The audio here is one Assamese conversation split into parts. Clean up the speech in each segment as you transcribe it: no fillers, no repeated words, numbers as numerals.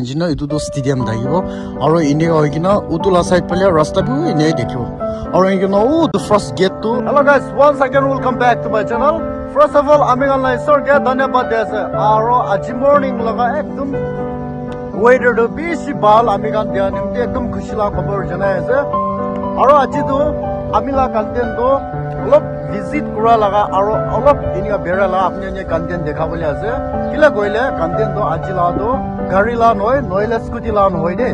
Jina itu to stadium thakibo aro ine hoikina utula side pale rasta bi ine dekhibo aro ingena the first gate to. Hello guys, once again welcome back to my channel. First of all ami online sir ke dhanyabad de ase aro aji morning laga ekdum weather to bishi bal ami kan dia nimte ekdum khushila khabar janai ase aro aji to ami la content to olop visit kura laga aro olop inia bera la apni ne content dekha bole ase kila goile content to aji la to gari la noile scooty la noy de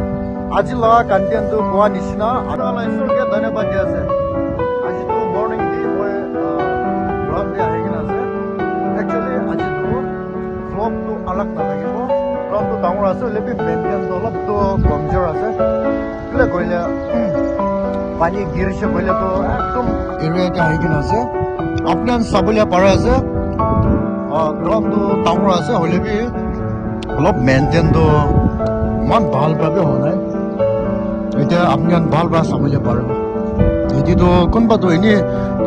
aji la content to goa nishina aro la isor ke dhanyabad de ase aji to morning di hoy vlog de aigina ase actually aji to vlog to alag na lagibo vlog to dangor ase lebi maintenance to olop to kamjor ase kila goile pani girishe goile to ekdom area te aigina ase apnan sabulia para ase vlog to dangor ase holebi অলপ মেইনটেইন তো ইমান ভালভাৱে হোৱা নাই এতিয়া আপুনি ভালভাৱে চাবলৈ পাৰিব এতিয়াতো কোনোবাতো এনেই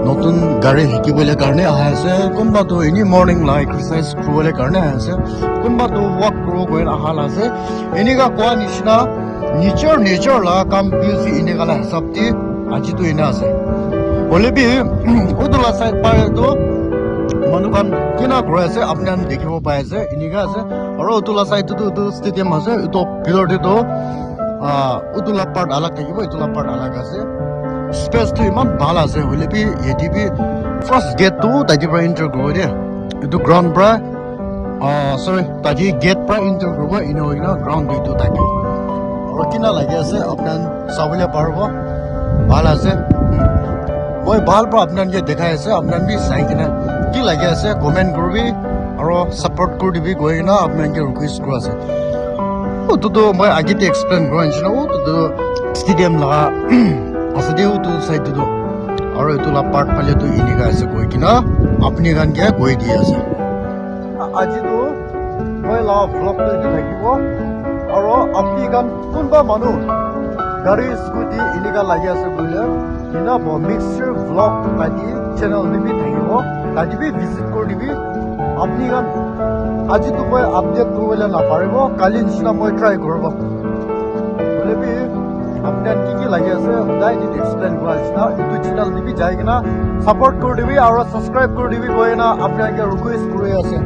নতুন গাড়ী শিকিবলৈ কাৰণে আহি আছে কোনোবাতো এনেই মৰ্ণিং লা এক্সাৰচাইজ কৰিবলৈ কাৰণে আহি আছে কোনোবাতো ৱাক কৰিব গৈ অহা আছে এনেকুৱা কোৱা নিচিনা নিজৰ লা কাম বিজি এনেকুৱা হিচাপ দি আজিতো এনে আছে হ'লেবি উদলা চাইড পাৰেতো মানুহ কিনা ঘৰ আছে আপুনি দেখিব পাই আছে এনেকুৱা আছে আৰু উতলা চাইডটো ষ্টেডিয়াম আছে এইটো ভিতৰতেতো উতলা পাৰ্ট আলাগ থাকিব উতলা পাৰ্ট আলাগ আছে স্পেচটো ইমান ভাল আছে হ'লেবি এটিবি ফাৰ্ষ্ট গেটটো তাইৰ পৰা এণ্টাৰ কৰিব দিয়ে এইটো গ্ৰাউণ্ড পৰা চৰি তাইৰ গেট পৰা এণ্টাৰ কৰিব এনে হৈ কিনে গ্ৰাউণ্ড এইটো থাকে আৰু কিনা লাগি আছে আপুনি চাবলৈ পাৰিব ভাল আছে মই ভাল পৰা আপোনালোকে দেখাই আছে আপোনালোকে চাই কিনে কি লাগি আছে কমেণ্ট কৰিবি আৰু ছাপোৰ্ট কৰি দিবি গৈ কিনে আপোনালোকে ৰিকুৱেষ্ট কৰা আছে ওটোতো মই আগতে এক্সপ্লেইন কৰা নিচিনা ওটোতো ষ্টেডিয়াম লগা আছে দে ওটো চাইডটো আৰু এইটো পাৰ্ট পালেতো এনেকুৱা আছে গৈ কিনে আপুনি গানকে গৈ দি আছে আজিতো মই লা ভ্লগটো এইটো থাকিব আৰু আপুনি গান কোনোবা মানুহ গাড়ী স্কুটি এনেকুৱা লাগি আছে বোলে কিনা মিক্সাৰ ভ্লগ আদি চেনেল দিবি থাকিব তাদিবি ভিজিট কৰি দিবি আপুনি গান আজিতো মই আপডেট কৰিবলৈ নাপাৰিব কালি নিচিনা মই ট্ৰাই কৰিব বোলেবি আপোনাৰ কি লাগি আছে সদায় যদি এক্সপ্লেইন কৰা নিচিনা ইউটিউব চেনেল দিবি যাই কিনা ছাপোৰ্ট কৰি দিবি আৰু ছাবস্ক্ৰাইব কৰি দিবি গৈ কিনা আপোনালোকে ৰিকুৱেষ্ট কৰি আছে